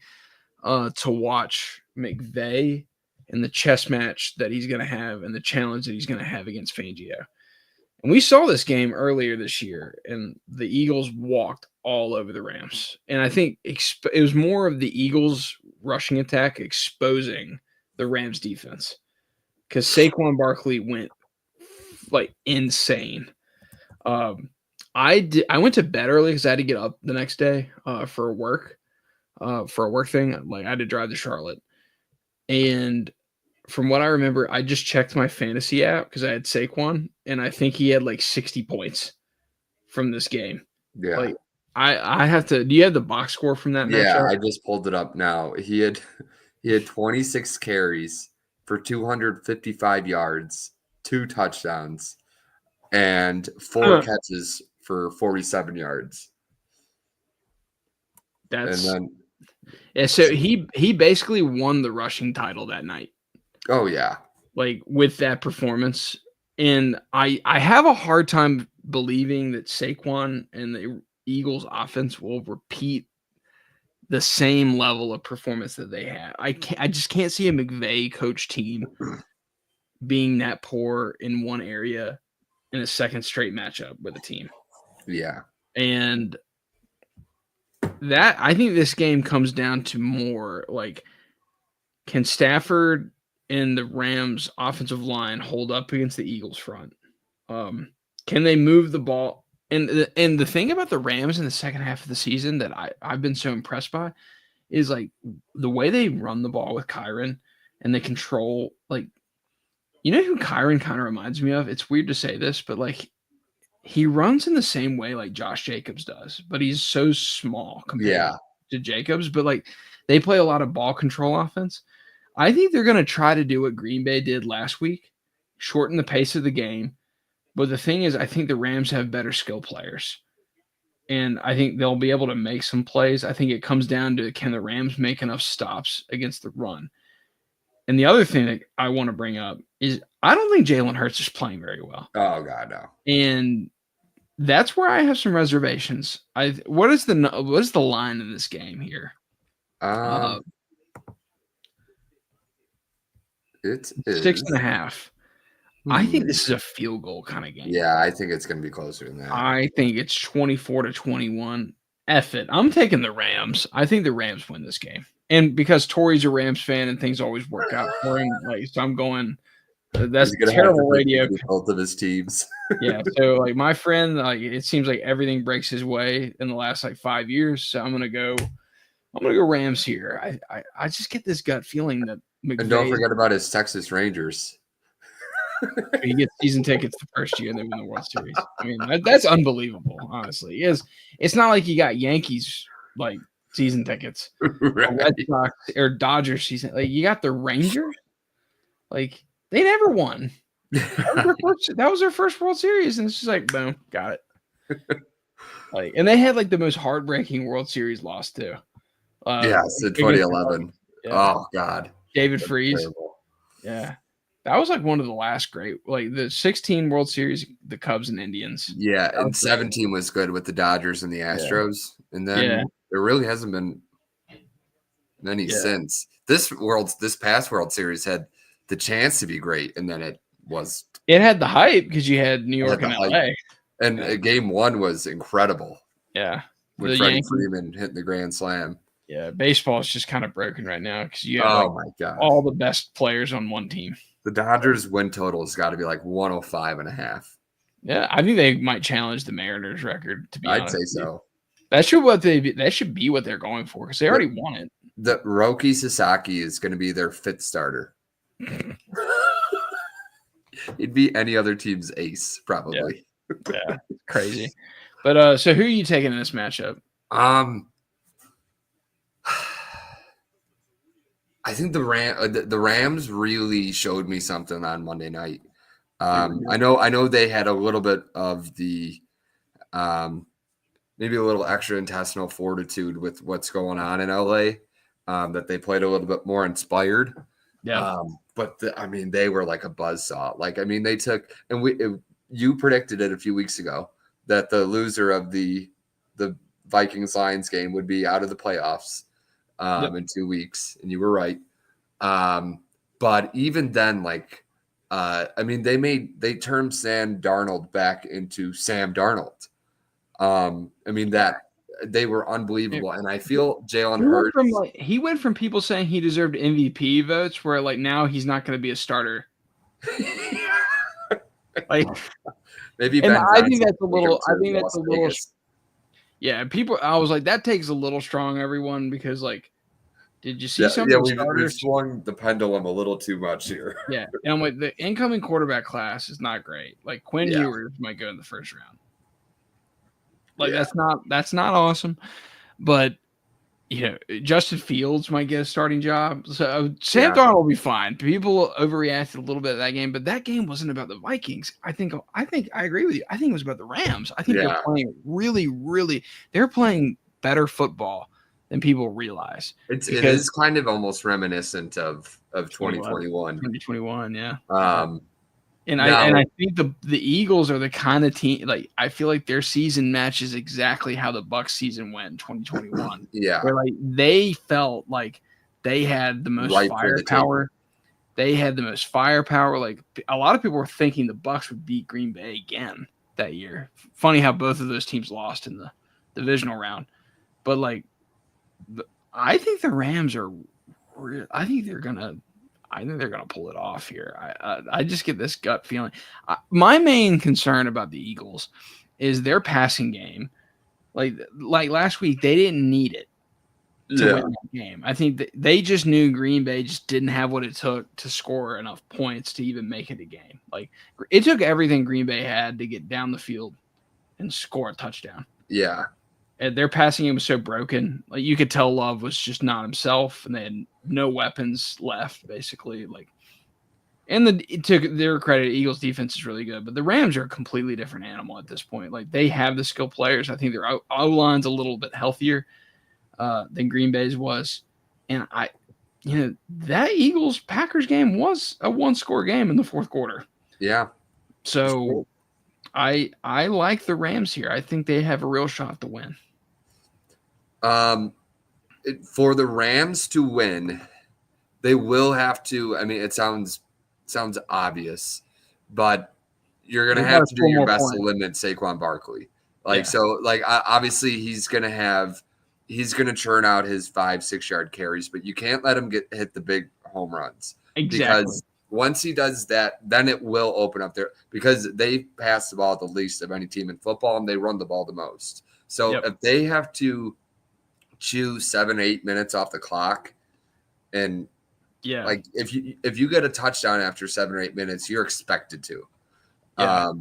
Speaker 1: to watch McVay and the chess match that he's going to have and the challenge that he's going to have against Fangio. And we saw this game earlier this year, and the Eagles walked all over the Rams. And I think it was more of the Eagles' rushing attack exposing the Rams' defense because Saquon Barkley went like insane. I went to bed early because I had to get up the next day for a work thing. Like I had to drive to Charlotte, and from what I remember, I just checked my fantasy app because I had Saquon, and I think he had like 60 points from this game.
Speaker 2: Yeah.
Speaker 1: Like I have to. Do you have the box score from that matchup?
Speaker 2: Yeah, I just pulled it up now. He had 26 carries for 255 yards, 2 touchdowns, and 4 catches for 47 yards.
Speaker 1: So he basically won the rushing title that night.
Speaker 2: Oh yeah.
Speaker 1: Like with that performance. And I have a hard time believing that Saquon and the Eagles offense will repeat the same level of performance that they had. I just can't see a McVay coach team being that poor in one area in a second straight matchup with a team.
Speaker 2: Yeah.
Speaker 1: And that I think this game comes down to more like, can Stafford and the Rams offensive line hold up against the Eagles front? Can they move the ball? And the thing about the Rams in the second half of the season that I've been so impressed by is like the way they run the ball with Kyron and they control, like, who Kyron kind of reminds me of? It's weird to say this, but like he runs in the same way like Josh Jacobs does, but he's so small compared to Jacobs. But like they play a lot of ball control offense. I think they're going to try to do what Green Bay did last week, shorten the pace of the game. But the thing is, I think the Rams have better skill players. And I think they'll be able to make some plays. I think it comes down to, can the Rams make enough stops against the run? And the other thing that I want to bring up is I don't think Jalen Hurts is playing very well.
Speaker 2: Oh, God, no.
Speaker 1: And that's where I have some reservations. What is the line in this game here?
Speaker 2: It is
Speaker 1: 6.5. I think this is a field goal kind of game.
Speaker 2: Yeah, I think it's going to be closer than that.
Speaker 1: I think it's 24-21. F it. I'm taking the Rams. I think the Rams win this game. And because Tori's a Rams fan and things always work out for him, like, so I'm going. That's terrible radio.
Speaker 2: Both of his teams.
Speaker 1: Yeah. So like my friend, like it seems like everything breaks his way in the last like 5 years. So I'm gonna go Rams here. I just get this gut feeling that McVay,
Speaker 2: and don't forget about his Texas Rangers.
Speaker 1: He gets season tickets the first year they win the World Series. I mean, that's unbelievable, honestly. It's not like you got Yankees like season tickets,
Speaker 2: right.
Speaker 1: or Red Sox or Dodgers season. Like you got the Rangers. Like they never won. That was their first World Series, and it's just like, boom, got it. Like, and they had like the most heartbreaking World Series loss too.
Speaker 2: Yes, in 2011. Yeah. Oh God,
Speaker 1: David Freese. Yeah. That was like one of the last great, like the 16 World Series, the Cubs and Indians.
Speaker 2: Yeah, and 17 was good with the Dodgers and the Astros. Yeah. And then there really hasn't been many since. This past World Series had the chance to be great, and then it had
Speaker 1: the hype because you had New York and LA.
Speaker 2: And game 1 was incredible.
Speaker 1: Yeah.
Speaker 2: With Freddie Freeman hitting the grand slam.
Speaker 1: Yeah, baseball is just kind of broken right now because you have all the best players on one team.
Speaker 2: The Dodgers win total has got to be like 105.5.
Speaker 1: Yeah, I think they might challenge the Mariners record, to be honest.
Speaker 2: I'd say so.
Speaker 1: That should be what they're going for because they already won it.
Speaker 2: The Roki Sasaki is going to be their 5th starter. He'd be any other team's ace, probably.
Speaker 1: Yeah, crazy. But so who are you taking in this matchup?
Speaker 2: I think the Rams really showed me something on Monday night. I know they had a little bit of the maybe a little extra intestinal fortitude with what's going on in LA, that they played a little bit more inspired.
Speaker 1: Yeah.
Speaker 2: But I mean, they were like a buzzsaw. Like, I mean, they took, and you predicted it a few weeks ago that the loser of the Vikings Lions game would be out of the playoffs in 2 weeks, and you were right. But even then, like, I mean, they turned Sam Darnold back into Sam Darnold. I mean, that they were unbelievable, and I feel Jalen Hurts.
Speaker 1: He went from people saying he deserved MVP votes, where like now he's not going to be a starter. Like,
Speaker 2: maybe,
Speaker 1: and
Speaker 2: Ben
Speaker 1: I think
Speaker 2: Johnson
Speaker 1: that's a little. I think
Speaker 2: Las
Speaker 1: that's a little.
Speaker 2: Vegas.
Speaker 1: Yeah, people. I was like, that takes a little strong, everyone, because like, did you see some of the starters?
Speaker 2: We've swung the pendulum a little too much here.
Speaker 1: Yeah, and I'm like, the incoming quarterback class is not great. Like Quinn Ewers might go in the first round. Like that's not awesome, but you know, Justin Fields might get a starting job. So Sam Darnold will be fine. People overreacted a little bit of that game, but that game wasn't about the Vikings. I think I agree with you. I think it was about the Rams. I think they're playing they're playing better football than people realize.
Speaker 2: It is kind of almost reminiscent of 2021.
Speaker 1: 2021, yeah. And
Speaker 2: now,
Speaker 1: I think the Eagles are the kind of team, like I feel like their season matches exactly how the Bucs season went in 2021.
Speaker 2: Yeah.
Speaker 1: Where like they felt like they had the most firepower. They had the most firepower. Like a lot of people were thinking the Bucs would beat Green Bay again that year. Funny how both of those teams lost in the divisional round. But like I think the Rams are I think they're gonna pull it off here. I just get this gut feeling. My main concern about the Eagles is their passing game. Like last week, they didn't need it to win that game. I think they just knew Green Bay just didn't have what it took to score enough points to even make it a game. Like it took everything Green Bay had to get down the field and score a touchdown.
Speaker 2: Yeah.
Speaker 1: And their passing game was so broken. Like you could tell Love was just not himself, and they had no weapons left, basically. Like, and to their credit, Eagles defense is really good, but the Rams are a completely different animal at this point. Like they have the skill players. I think their O line's a little bit healthier than Green Bay's was, and that Eagles Packers game was a 1-score game in the fourth quarter.
Speaker 2: Yeah.
Speaker 1: So I like the Rams here. I think they have a real shot to win.
Speaker 2: For the Rams to win, they will have to. I mean, it sounds obvious, but you're going to have to do your best to limit Saquon Barkley. Obviously he's going to churn out his 5-6 yard carries, but you can't let him hit the big home runs.
Speaker 1: Exactly.
Speaker 2: Because once he does that, then it will open up there, because they pass the ball the least of any team in football and they run the ball the most. So if they have to chew 7-8 minutes off the clock, and like if you get a touchdown after 7 or 8 minutes, you're expected to. I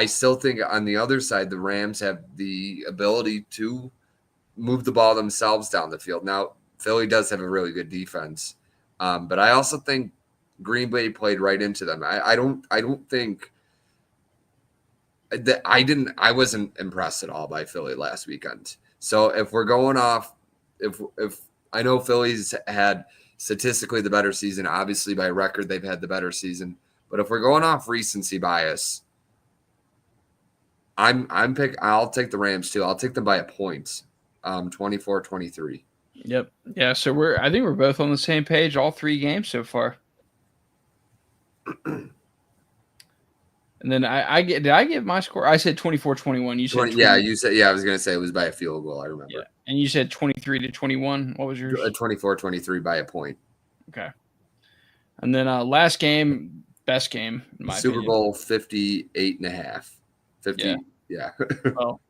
Speaker 2: still think on the other side, the Rams have the ability to move the ball themselves down the field. Now, Philly does have a really good defense, but I also think Green Bay played right into them. I don't think that I wasn't impressed at all by Philly last weekend. So if we're going off, if I know Philly's had statistically the better season, obviously by record they've had the better season, but if we're going off recency bias, I'll take the Rams too. I'll take them by a point, 24-23.
Speaker 1: Yep. Yeah. So I think we're both on the same page all 3 games so far. And then did I give my score? I said 24-21. You said
Speaker 2: 20, yeah. You said I was gonna say it was by a field goal. I remember.
Speaker 1: Yeah. And you said 23-21. What was yours?
Speaker 2: 24-23 by a point.
Speaker 1: Okay. And then last game, best game in my
Speaker 2: Super
Speaker 1: opinion.
Speaker 2: Bowl 58.5. 50. Yeah.
Speaker 1: Well,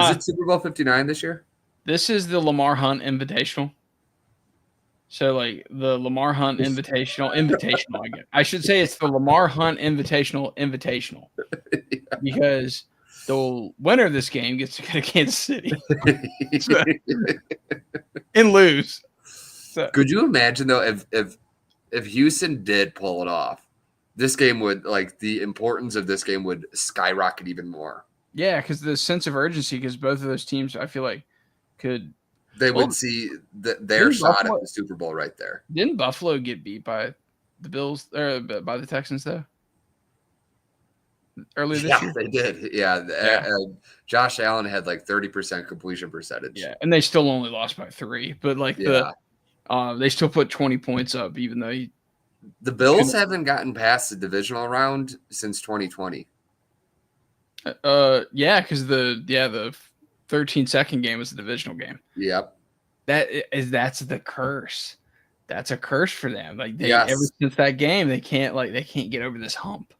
Speaker 2: is it Super Bowl 59 this year?
Speaker 1: This is the Lamar Hunt Invitational. So, like, the Lamar Hunt Invitational. I guess. I should say it's the Lamar Hunt Invitational. Yeah. Because the winner of this game gets to go to Kansas City and lose. So,
Speaker 2: could you imagine, though, if Houston did pull it off, this game would, like, the importance of this game would skyrocket even more.
Speaker 1: Yeah, because the sense of urgency, because both of those teams, I feel like, could.
Speaker 2: They
Speaker 1: Well,
Speaker 2: would see their shot at the Super Bowl right there.
Speaker 1: Didn't Buffalo get beat by the Bills or by the Texans though? Earlier this year?
Speaker 2: They did. Yeah. Josh Allen had like 30% completion percentage.
Speaker 1: Yeah, and they still only lost by 3, but like they still put 20 points up, even though
Speaker 2: the Bills haven't gotten past the divisional round since 2020.
Speaker 1: Yeah, because the 13-second game was the divisional game.
Speaker 2: Yep.
Speaker 1: That's the curse. That's a curse for them. Like ever since that game, they can't get over this hump.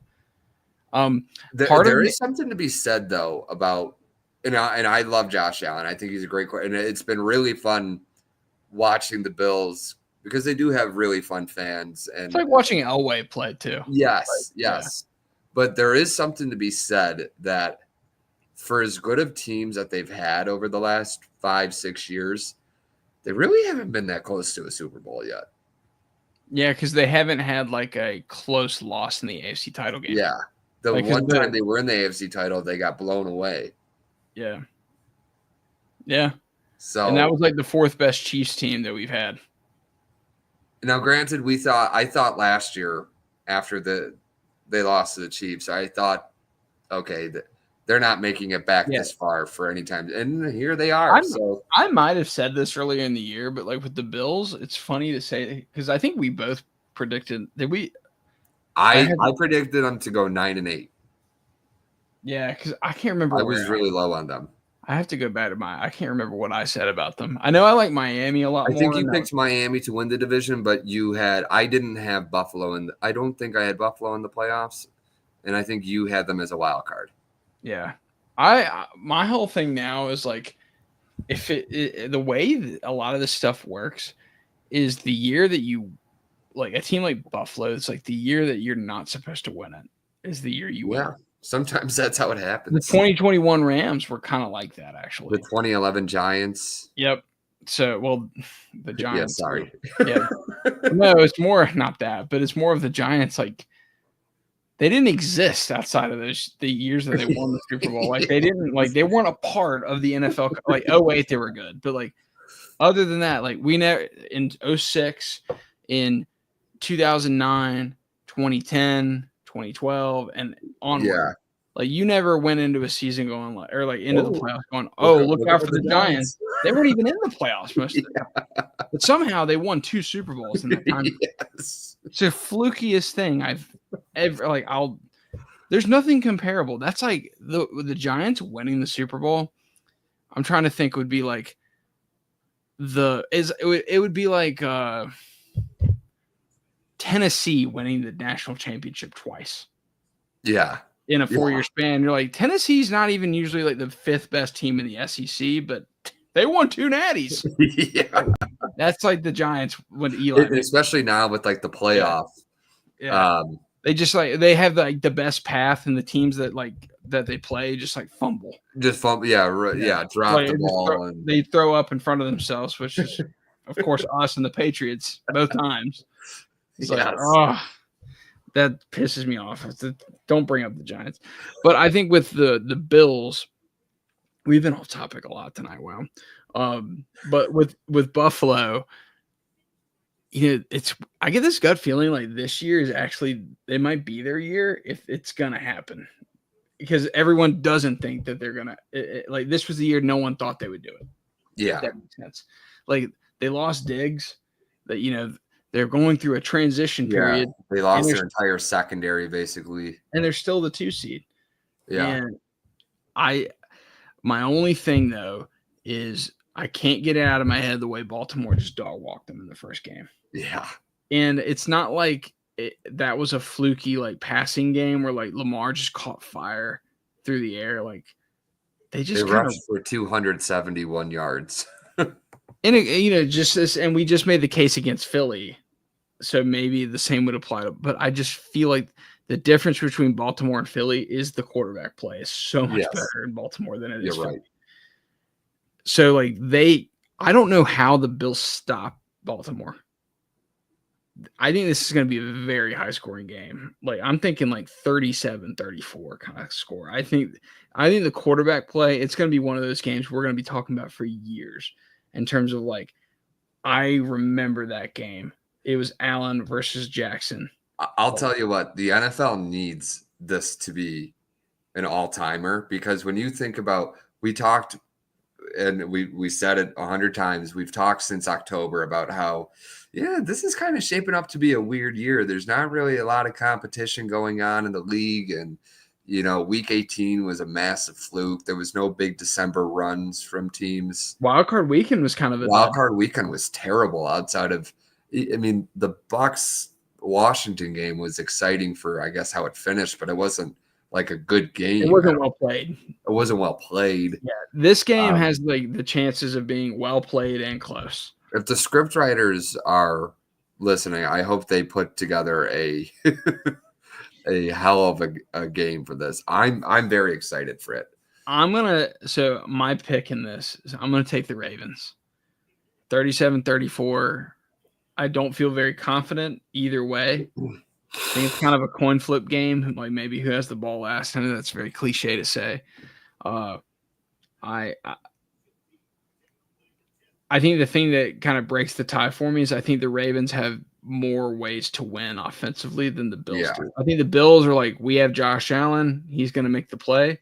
Speaker 2: There is something to be said though about, and I love Josh Allen. I think he's a great player, and it's been really fun watching the Bills because they do have really fun fans. And
Speaker 1: it's like watching Elway play too.
Speaker 2: Yes. Yeah. But there is something to be said that for as good of teams that they've had over the last 5-6 years, they really haven't been that close to a Super Bowl yet.
Speaker 1: Yeah, because they haven't had like a close loss in the AFC title game.
Speaker 2: Yeah. The one time they were in the AFC title, they got blown away.
Speaker 1: Yeah. Yeah.
Speaker 2: So,
Speaker 1: and that was like the 4th best Chiefs team that we've had.
Speaker 2: Now, granted, I thought last year after they lost to the Chiefs, I thought, okay, they're not making it back this far for any time. And here they are.
Speaker 1: I might have said this earlier in the year, but like with the Bills, it's funny to say because I think we both predicted that
Speaker 2: I predicted them to go 9-8.
Speaker 1: Yeah, because I can't remember.
Speaker 2: I was really low on them.
Speaker 1: I have to go back to I can't remember what I said about them. I know I like Miami a lot more.
Speaker 2: I think you picked Miami to win the division, but I didn't have Buffalo, I don't think I had Buffalo in the playoffs, and I think you had them as a wild card.
Speaker 1: Yeah. My whole thing now is like, if the way a lot of this stuff works is the year that you like a team like Buffalo, it's like the year that you're not supposed to win it is the year you win.
Speaker 2: Yeah. Sometimes that's how it happens.
Speaker 1: The 2021 Rams were kind of like that, actually.
Speaker 2: The 2011 Giants.
Speaker 1: Yep. So, the Giants.
Speaker 2: Yeah, sorry.
Speaker 1: Yeah. No, it's more not that, but it's more of the Giants. Like, they didn't exist outside of the years that they won the Super Bowl. Like, they weren't a part of the NFL. Like, 08, they were good. But, like, other than that, like, we never, in 06, in 2009, 2010, 2012, and onward. Yeah. Like, you never went into a season going like, or like into the playoffs going, look out for the Giants. They weren't even in the playoffs most of the time. But somehow they won 2 Super Bowls in that time.
Speaker 2: Yes.
Speaker 1: It's the flukiest thing I've ever there's nothing comparable. That's like the Giants winning the Super Bowl. I'm trying to think would be like it would be like Tennessee winning the national championship twice.
Speaker 2: Yeah.
Speaker 1: In a 4-year span. You're like, Tennessee's not even usually like the 5th best team in the SEC, but they won 2 natties.
Speaker 2: Yeah.
Speaker 1: That's like the Giants when Eli.
Speaker 2: Especially now with like the playoff.
Speaker 1: Yeah. They just they have like the best path, and the teams that they play just like fumble.
Speaker 2: Just fumble. Yeah. Drop the ball.
Speaker 1: They throw up in front of themselves, which is, of course, us and the Patriots both times. It's like, that pisses me off. Don't bring up the Giants. But I think with the Bills, we've been off topic a lot tonight. Wow. But with Buffalo, I get this gut feeling like this year is actually, they might be their year if it's going to happen. Because everyone doesn't think that they're going to, like, this was the year no one thought they would do it.
Speaker 2: Yeah.
Speaker 1: If that makes sense. Like, they lost Diggs, that, they're going through a transition period.
Speaker 2: Yeah, they lost their entire secondary, basically.
Speaker 1: And they're still the 2 seed.
Speaker 2: Yeah.
Speaker 1: And my only thing, though, is I can't get it out of my head the way Baltimore just dog walked them in the first game.
Speaker 2: Yeah.
Speaker 1: And it's not like that was a fluky, like, passing game where, like, Lamar just caught fire through the air. Like, they
Speaker 2: rushed for 271 yards.
Speaker 1: And, just this, and we just made the case against Philly. So maybe the same would apply but I just feel like the difference between Baltimore and Philly is the quarterback play is so much better in Baltimore than it is. You're right. So like I don't know how the Bills stop Baltimore. I think this is going to be a very high scoring game. Like I'm thinking like 37-34 kind of score. I think the quarterback play, it's going to be one of those games we're going to be talking about for years in terms of like, I remember that game. It was Allen versus Jackson.
Speaker 2: I'll tell you what, the NFL needs this to be an all-timer, because when you think about, we talked and we said it 100 times. We've talked since October about how, yeah, this is kind of shaping up to be a weird year. There's not really a lot of competition going on in the league. And, week 18 was a massive fluke. There was no big December runs from teams.
Speaker 1: Wild card weekend was kind of a
Speaker 2: wild card weekend was terrible outside of, the Bucks Washington game was exciting for, I guess, how it finished, but it wasn't like a good game.
Speaker 1: It wasn't well played.
Speaker 2: It wasn't well played.
Speaker 1: Yeah, this game has like the chances of being well played and close.
Speaker 2: If the script writers are listening, I hope they put together a a hell of a game for this. I'm very excited for it.
Speaker 1: So my pick in this is I'm gonna take the Ravens. 37-34. I don't feel very confident either way. I think it's kind of a coin flip game, like maybe who has the ball last. I know that's very cliche to say. I think the thing that kind of breaks the tie for me is I think the Ravens have more ways to win offensively than the Bills do. I think the Bills are like, we have Josh Allen. He's going to make the play.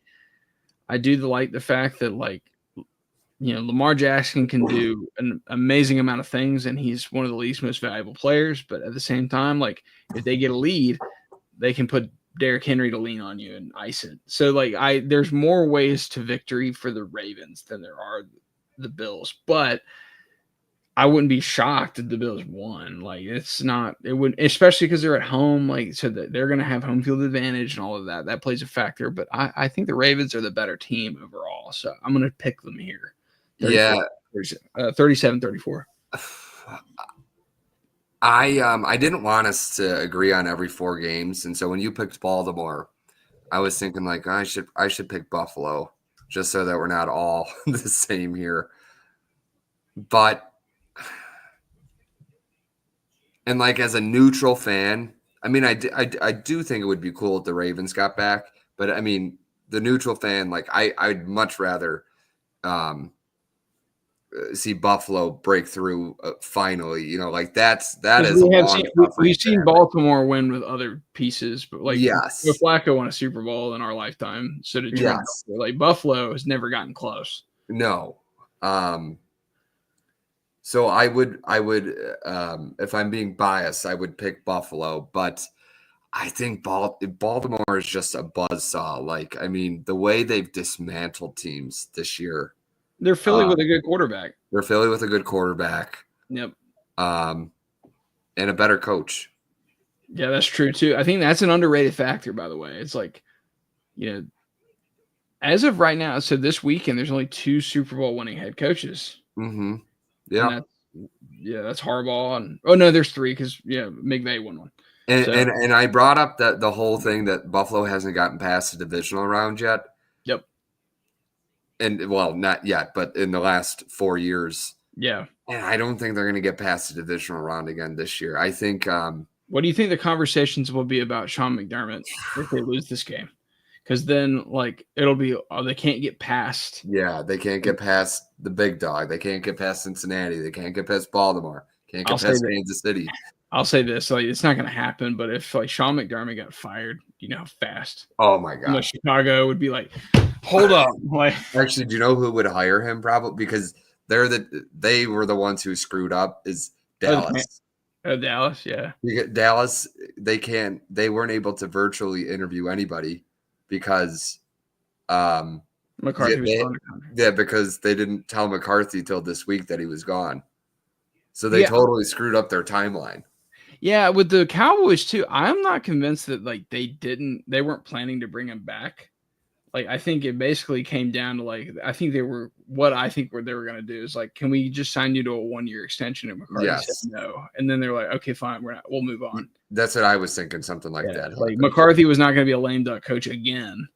Speaker 1: I do like the fact that, like, Lamar Jackson can do an amazing amount of things, and he's one of the least most valuable players. But at the same time, like, if they get a lead, they can put Derrick Henry to lean on you and ice it. So, like, there's more ways to victory for the Ravens than there are the Bills. But I wouldn't be shocked if the Bills won. Like, it wouldn't, especially because they're at home. like, so that they're going to have home field advantage and all of that. That plays a factor. But I think the Ravens are the better team overall. So I'm going to pick them here. 37-34.
Speaker 2: I didn't want us to agree on every 4 games, and so when you picked Baltimore, I was thinking like I should pick Buffalo just so that we're not all the same here. But and like as a neutral fan, I mean I do think it would be cool if the Ravens got back, but I mean the neutral fan, like I'd much rather see Buffalo break through finally, like that is
Speaker 1: we've seen Baltimore win with other pieces, but like
Speaker 2: yes,
Speaker 1: Flacco won a Super Bowl in our lifetime, so did yes. Like Buffalo has never gotten close.
Speaker 2: No. So I would if I'm being biased, I would pick Buffalo, but I think Baltimore is just a buzzsaw. Like, I mean, the way they've dismantled teams this year.
Speaker 1: They're Philly with a good quarterback.
Speaker 2: They're Philly with a good quarterback.
Speaker 1: Yep.
Speaker 2: And a better coach.
Speaker 1: Yeah, that's true too. I think that's an underrated factor, by the way. It's like, as of right now, so this weekend, there's only 2 Super Bowl winning head coaches.
Speaker 2: Mm-hmm. Yeah.
Speaker 1: That's Harbaugh. And no, there's 3 because McVay won one.
Speaker 2: And I brought up the whole thing that Buffalo hasn't gotten past the divisional round yet.
Speaker 1: Yep.
Speaker 2: And well, not yet, but in the last 4 years.
Speaker 1: Yeah.
Speaker 2: And I don't think they're going to get past the divisional round again this year. I think.
Speaker 1: What do you think the conversations will be about Sean McDermott if they lose this game? Because then, like, it'll be they can't get past.
Speaker 2: Yeah, they can't get past the big dog. They can't get past Cincinnati. They can't get past Baltimore. Can't get past Kansas City.
Speaker 1: I'll say this: like, it's not going to happen. But if like Sean McDermott got fired, you know how fast?
Speaker 2: Oh my god!
Speaker 1: Chicago would be like, hold up. Like,
Speaker 2: actually, do you know who would hire him? Probably because they were the ones who screwed up. Is Dallas?
Speaker 1: Dallas, yeah.
Speaker 2: Dallas, they weren't able to virtually interview anybody because
Speaker 1: McCarthy was gone.
Speaker 2: Yeah, because they didn't tell McCarthy till this week that he was gone. So they totally screwed up their timeline. Yeah,
Speaker 1: with the Cowboys too, I'm not convinced that like they weren't planning to bring him back. Like, I think it basically came down to like, I think they were going to do is like, can we just sign you to a 1-year extension? And McCarthy said no. And then they're like, okay, fine. We'll move on.
Speaker 2: That's what I was thinking. Something like that.
Speaker 1: Like McCarthy was not going to be a lame duck coach again.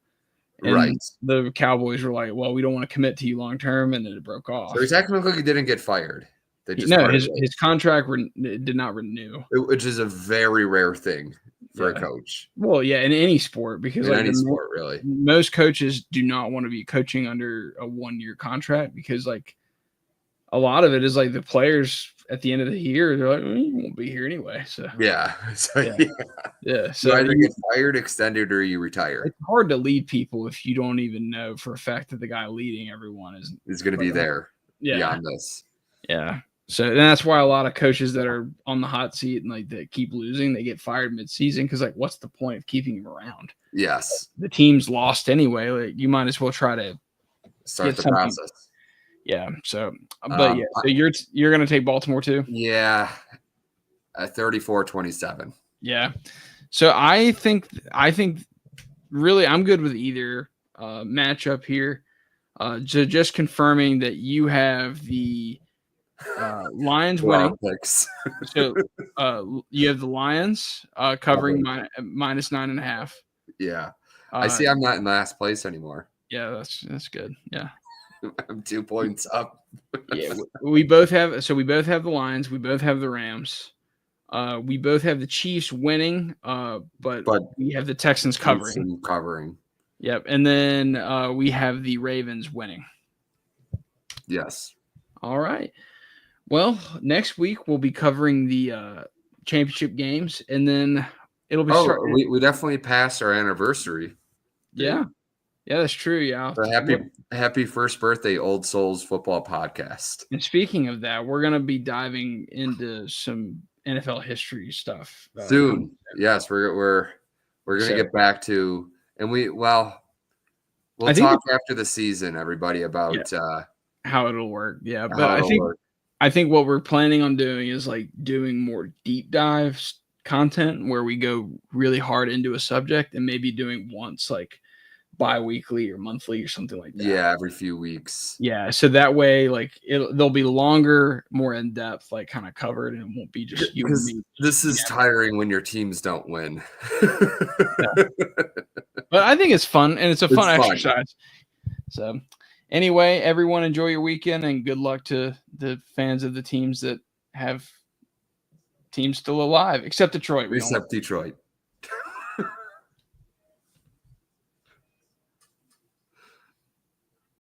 Speaker 1: And
Speaker 2: right.
Speaker 1: The Cowboys were like, well, we don't want to commit to you long-term. And then it broke off.
Speaker 2: So he technically didn't get fired. They just
Speaker 1: No,
Speaker 2: parted
Speaker 1: his contract did not renew.
Speaker 2: which is a very rare thing for a coach.
Speaker 1: Well, yeah, in any sport, because
Speaker 2: in any sport, really.
Speaker 1: Most coaches do not want to be coaching under a 1-year contract because like a lot of it is like the players at the end of the year, they're like, you won't be here anyway. So
Speaker 2: yeah. So
Speaker 1: yeah. So
Speaker 2: you either get fired, extended, or you retire.
Speaker 1: It's hard to lead people if you don't even know for a fact that the guy leading everyone
Speaker 2: is going to be there beyond this.
Speaker 1: Yeah. So that's why a lot of coaches that are on the hot seat and like that keep losing, they get fired mid-season because like, what's the point of keeping him around?
Speaker 2: Yes,
Speaker 1: the team's lost anyway. Like, you might as well try to
Speaker 2: start the process.
Speaker 1: Yeah. So, but so you're gonna take Baltimore too?
Speaker 2: Yeah, at 34-27.
Speaker 1: Yeah. So I think really I'm good with either matchup here. Just confirming that you have the Lions winning.
Speaker 2: Picks.
Speaker 1: So you have the Lions covering minus 9.5.
Speaker 2: Yeah. I see I'm not in last place anymore.
Speaker 1: Yeah, that's good. Yeah.
Speaker 2: I'm 2 points up.
Speaker 1: Yeah, we both have the Lions, we both have the Rams. We both have the Chiefs winning, but we have the Texans covering. Yep. And then we have the Ravens winning.
Speaker 2: Yes.
Speaker 1: All right. Well, next week we'll be covering the championship games, and then it'll be
Speaker 2: we definitely passed our anniversary.
Speaker 1: Yeah. Yeah, that's true. Yeah.
Speaker 2: So happy first birthday, Old Souls Football Podcast.
Speaker 1: And speaking of that, we're gonna be diving into some NFL history stuff
Speaker 2: soon. Yes, we're gonna get back to, and we'll talk after the season, everybody, about
Speaker 1: how it'll work. Yeah, but I think what we're planning on doing is like doing more deep dives content where we go really hard into a subject and maybe doing once like bi-weekly or monthly or something like that.
Speaker 2: Yeah, every few weeks.
Speaker 1: Yeah, so that way like they'll be longer, more in depth, like kind of covered, and it won't be just you and me.
Speaker 2: This is tiring when your teams don't win.
Speaker 1: But I think it's fun, and it's a fun exercise. So anyway, everyone enjoy your weekend, and good luck to the fans of the teams that have teams still alive, except Detroit.
Speaker 2: Except Detroit.